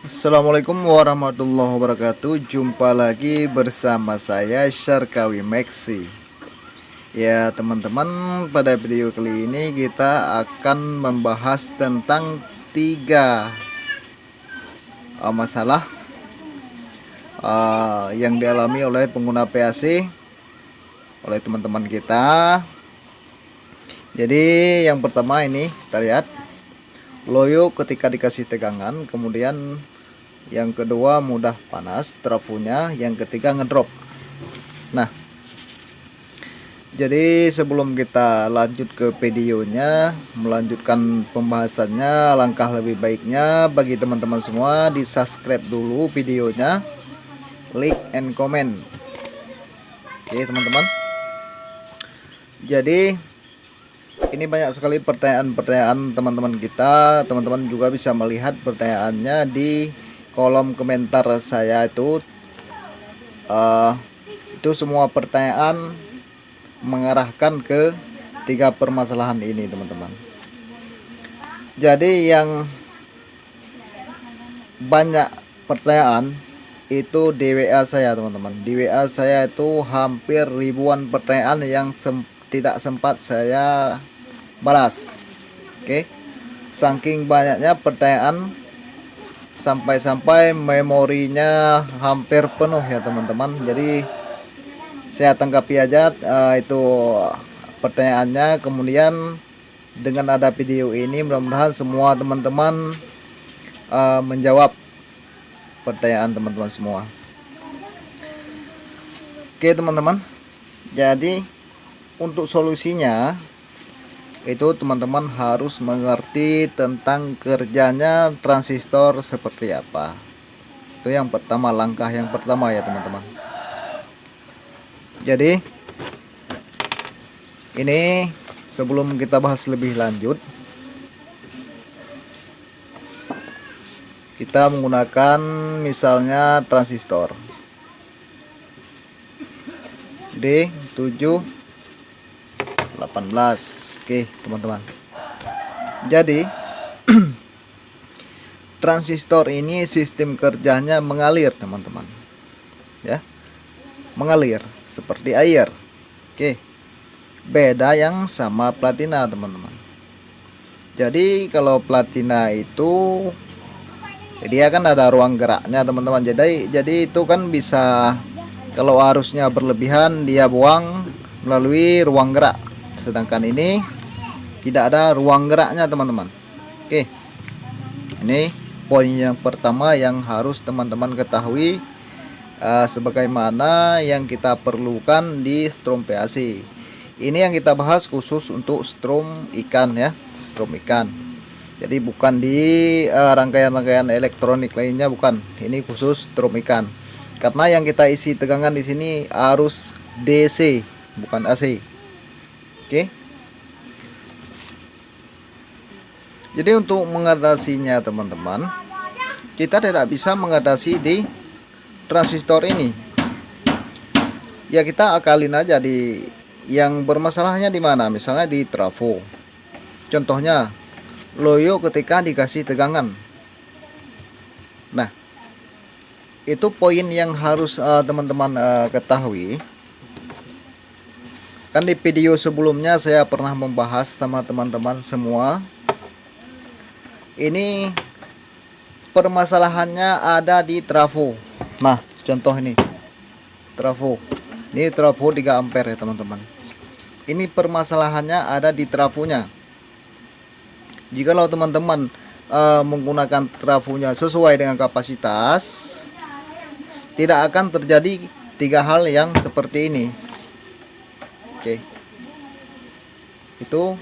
Assalamualaikum warahmatullahi wabarakatuh. Jumpa lagi bersama saya Syarkawi Maxi. Ya teman-teman, pada video kali ini kita akan membahas tentang tiga masalah yang dialami oleh pengguna PAC, oleh teman-teman kita. Jadi yang pertama ini kita lihat loyo ketika dikasih tegangan, kemudian yang kedua mudah panas trafonya, yang ketiga ngedrop. Nah, jadi sebelum kita lanjut ke videonya, melanjutkan pembahasannya, langkah lebih baiknya bagi teman-teman semua di subscribe dulu videonya, like and comment. Oke teman-teman, jadi ini banyak sekali pertanyaan-pertanyaan teman-teman kita. Teman-teman juga bisa melihat pertanyaannya di kolom komentar saya itu semua pertanyaan mengarahkan ke tiga permasalahan ini teman-teman. Jadi yang banyak pertanyaan itu di WA saya teman-teman. Di WA saya itu hampir ribuan pertanyaan yang tidak sempat saya balas. Oke, saking banyaknya pertanyaan sampai memorinya hampir penuh ya teman-teman. Jadi saya tanggapi aja itu pertanyaannya. Kemudian dengan ada video ini mudah-mudahan semua teman-teman menjawab pertanyaan teman-teman semua. Oke teman-teman, jadi untuk solusinya itu teman-teman harus mengerti tentang kerjanya transistor seperti apa. Itu yang pertama, langkah yang pertama ya teman-teman. Jadi ini sebelum kita bahas lebih lanjut, kita menggunakan misalnya transistor D718. Oke teman-teman, jadi transistor ini sistem kerjanya mengalir teman-teman ya, mengalir seperti air. Oke, beda yang sama platina teman-teman. Jadi kalau platina itu dia kan ada ruang geraknya teman-teman. Jadi itu kan bisa, kalau arusnya berlebihan dia buang melalui ruang gerak, sedangkan ini tidak ada ruang geraknya teman-teman. Oke, ini poin yang pertama yang harus teman-teman ketahui, sebagaimana yang kita perlukan di strom PAC. Ini yang kita bahas khusus untuk strom ikan ya, strom ikan. Jadi bukan di rangkaian-rangkaian elektronik lainnya, bukan. Ini khusus strom ikan. Karena yang kita isi tegangan di sini arus DC, bukan AC. Oke. Jadi untuk mengatasinya teman-teman, kita tidak bisa mengatasi di transistor ini. Ya kita akalin aja di yang bermasalahnya di mana, misalnya di trafo. Contohnya loyo ketika dikasih tegangan. Nah, itu poin yang harus teman-teman ketahui. Kan di video sebelumnya saya pernah membahas sama teman-teman semua. Ini permasalahannya ada di trafo. Nah, contoh ini trafo. Ini trafo 3 ampere ya teman-teman. Ini permasalahannya ada di trafonya. Jikalau teman-teman menggunakan trafonya sesuai dengan kapasitas, tidak akan terjadi tiga hal yang seperti ini. Oke, itu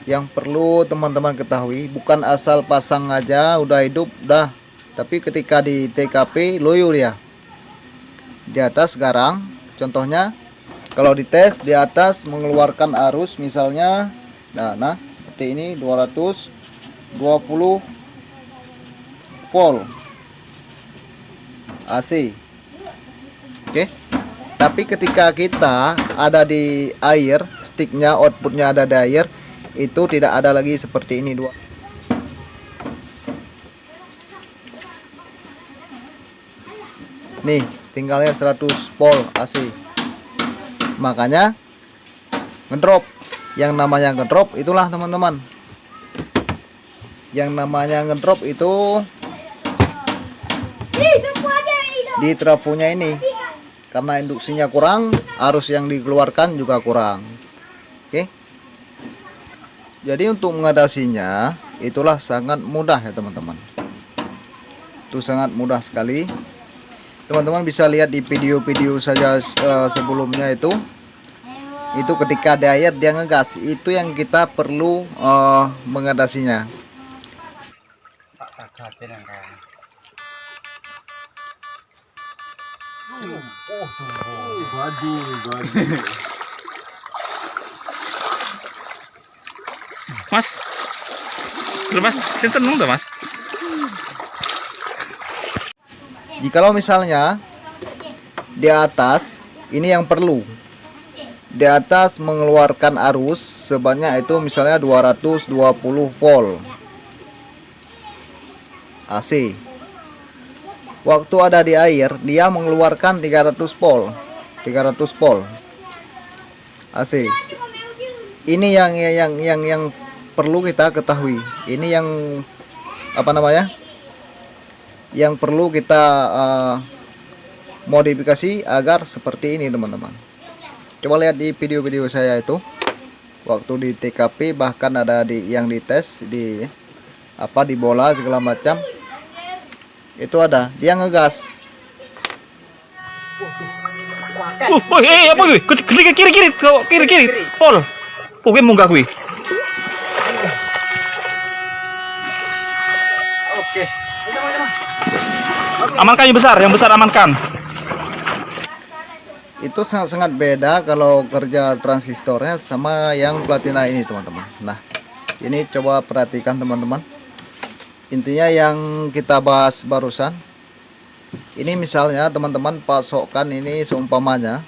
yang perlu teman-teman ketahui. Bukan asal pasang aja udah hidup dah, tapi ketika di TKP loyo ya di atas garang. Contohnya kalau dites di atas mengeluarkan arus misalnya nah seperti ini 220 volt AC. Oke, tapi ketika kita ada di air, sticknya outputnya ada di air, itu tidak ada lagi seperti ini. nih tinggalnya 100 volt AC. Makanya ngedrop. Yang namanya ngedrop itulah teman-teman, yang namanya ngedrop itu di trafonya ini, karena induksinya kurang, arus yang dikeluarkan juga kurang. Oke, jadi untuk mengatasinya itulah sangat mudah ya teman-teman. Itu sangat mudah sekali. Teman-teman bisa lihat di video-video saja sebelumnya itu ketika ada air dia ngegas, itu yang kita perlu mengatasinya. Mas, lepas tenung dah mas. Jikalau misalnya di atas ini yang perlu, di atas mengeluarkan arus sebanyak itu misalnya 220 volt AC. Waktu ada di air dia mengeluarkan 300 volt AC. Ini yang perlu kita ketahui. Ini yang apa namanya? Yang perlu kita modifikasi agar seperti ini teman-teman. Coba lihat di video-video saya itu waktu di TKP, bahkan ada yang dites di di bola segala macam, itu ada dia ngegas. Apa gue? Kiri, pol. Oke munggah gue. Oke. Amankan yang besar amankan. Itu sangat beda kalau kerja transistornya sama yang platina ini teman-teman. Nah, ini coba perhatikan teman-teman. Intinya yang kita bahas barusan, ini misalnya teman-teman pasokan ini seumpamanya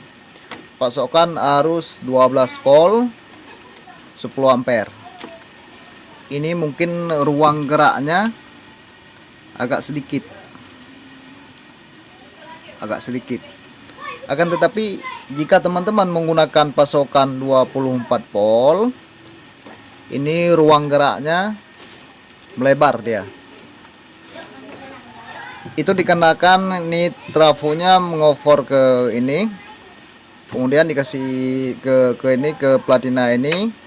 pasokan arus 12 volt 10 ampere. Ini mungkin ruang geraknya agak sedikit, akan tetapi jika teman-teman menggunakan pasokan 24 volt, ini ruang geraknya melebar dia. Itu dikarenakan ini trafonya mengover ke ini, kemudian dikasih ke platina ini.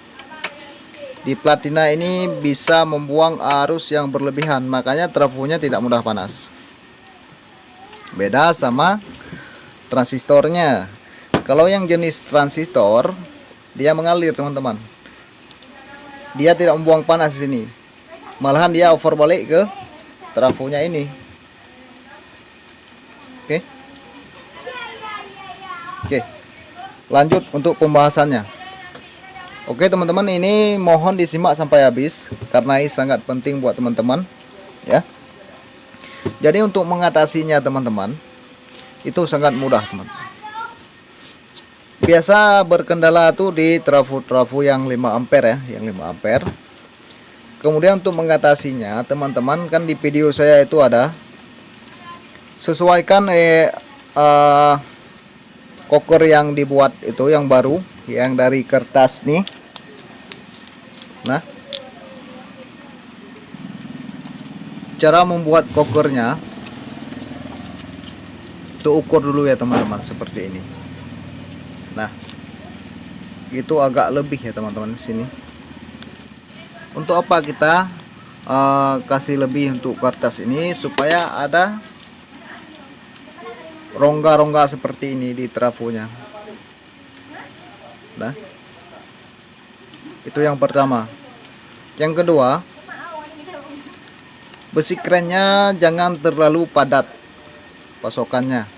Di platina ini bisa membuang arus yang berlebihan, makanya trafonya tidak mudah panas. Beda sama transistornya. Kalau yang jenis transistor dia mengalir teman-teman, dia tidak membuang panas di sini, malahan dia over balik ke trafonya ini. Oke, lanjut untuk pembahasannya. Oke teman-teman, ini mohon disimak sampai habis karena ini sangat penting buat teman-teman ya. Jadi untuk mengatasinya teman-teman itu sangat mudah teman. Biasa berkendala tuh di trafo yang 5 ampere ya, yang 5 ampere. Kemudian untuk mengatasinya teman-teman, kan di video saya itu ada sesuaikan koker yang dibuat itu yang baru, yang dari kertas nih. Nah, cara membuat kokernya itu ukur dulu ya teman-teman, seperti ini. Nah, itu agak lebih ya teman-teman sini. Untuk apa kita kasih lebih untuk kertas ini? Supaya ada rongga-rongga seperti ini di trafonya. Nah, itu yang pertama. Yang kedua, besi kerennya jangan terlalu padat pasokannya.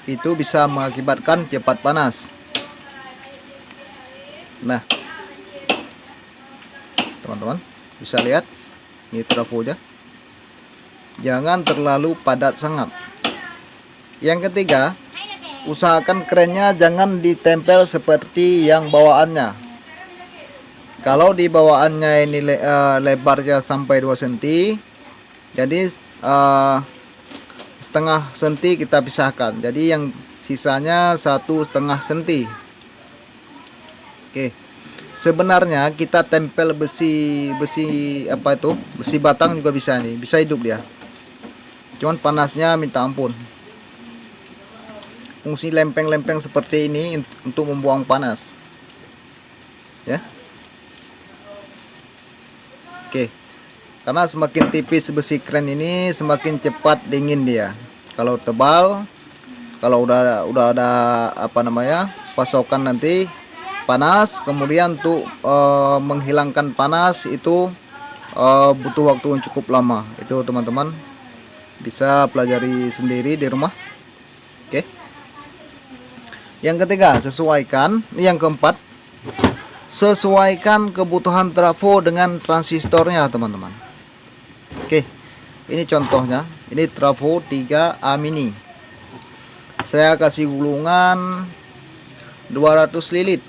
Itu bisa mengakibatkan cepat panas. Nah, teman-teman bisa lihat ini trafonya, jangan terlalu padat sangat. Yang ketiga, usahakan kerennya jangan ditempel seperti yang bawaannya. Kalau di bawaannya ini lebarnya sampai 2 cm, jadi setengah senti kita pisahkan, jadi yang sisanya 1,5 senti. Oke, sebenarnya kita tempel besi apa itu, besi batang juga bisa nih, bisa hidup dia, cuman panasnya minta ampun. Fungsi lempeng-lempeng seperti ini untuk membuang panas ya. Oke, karena semakin tipis besi kren ini semakin cepat dingin dia. Kalau tebal, kalau udah ada apa namanya, pasokan nanti panas, kemudian untuk menghilangkan panas itu butuh waktu yang cukup lama. Itu teman-teman bisa pelajari sendiri di rumah. Oke, yang ketiga, sesuaikan. Yang keempat, sesuaikan kebutuhan trafo dengan transistornya teman-teman. Oke, ini contohnya, ini trafo 3A mini, saya kasih gulungan 200 lilit.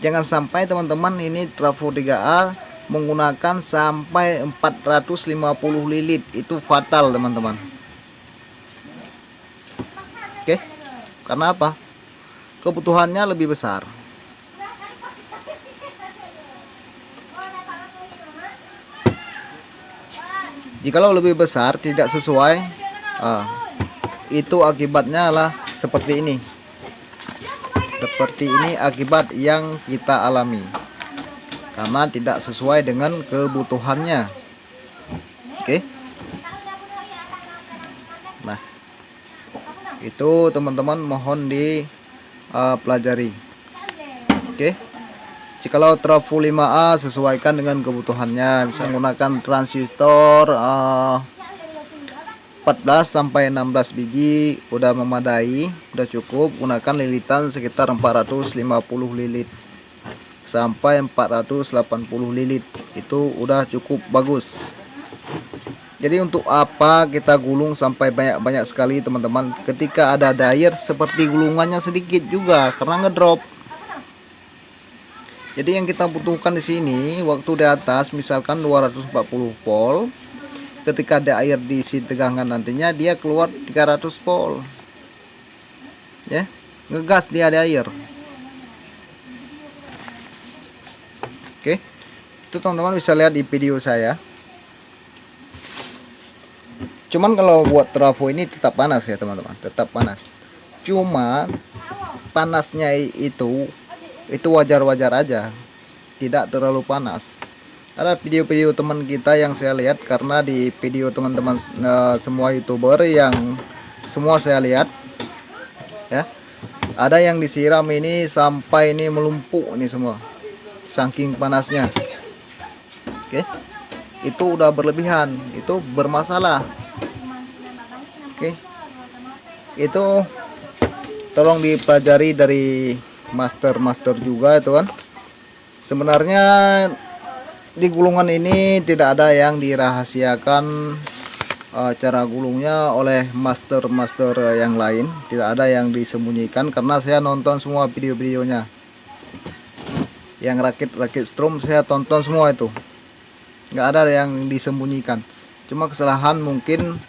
Jangan sampai teman-teman ini trafo 3A menggunakan sampai 450 lilit, itu fatal teman-teman. Oke, karena apa? Kebutuhannya lebih besar. Jikalau lebih besar tidak sesuai, itu akibatnya lah seperti ini. Seperti ini akibat yang kita alami karena tidak sesuai dengan kebutuhannya. Oke. Nah, itu teman-teman mohon dipelajari. Oke. Jikalau trafo 5A sesuaikan dengan kebutuhannya, bisa menggunakan transistor 14 sampai 16 biji udah memadai, udah cukup. Gunakan lilitan sekitar 450 lilit sampai 480 lilit, itu udah cukup bagus. Jadi untuk apa kita gulung sampai banyak-banyak sekali teman-teman, ketika ada dyer seperti gulungannya sedikit juga karena ngedrop. Jadi yang kita butuhkan di sini waktu di atas misalkan 240 volt, ketika ada air diisi tegangan nantinya dia keluar 300 volt. Ya, ngegas dia ada air. Oke. Itu teman-teman bisa lihat di video saya. Cuman kalau buat trafo ini tetap panas ya teman-teman, tetap panas. Cuma panasnya itu wajar-wajar aja, tidak terlalu panas. Ada video-video teman kita yang saya lihat, karena di video teman-teman semua youtuber yang semua saya lihat ya, ada yang disiram ini sampai ini melumpuk ini semua saking panasnya. Oke, itu udah berlebihan, itu bermasalah. Oke, itu tolong dipelajari dari master juga itu kan. Sebenarnya di gulungan ini tidak ada yang dirahasiakan cara gulungnya oleh master yang lain, tidak ada yang disembunyikan karena saya nonton semua video-videonya. Yang rakit strum saya tonton semua, itu nggak ada yang disembunyikan. Cuma kesalahan mungkin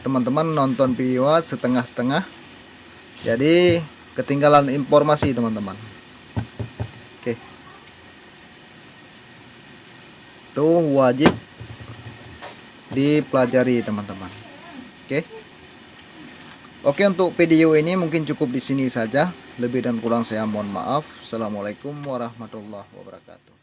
teman-teman nonton video setengah-setengah, jadi ketinggalan informasi teman-teman. Oke, itu wajib dipelajari teman-teman. Oke, untuk video ini mungkin cukup di sini saja. Lebih dan kurang saya mohon maaf. Assalamualaikum warahmatullahi wabarakatuh.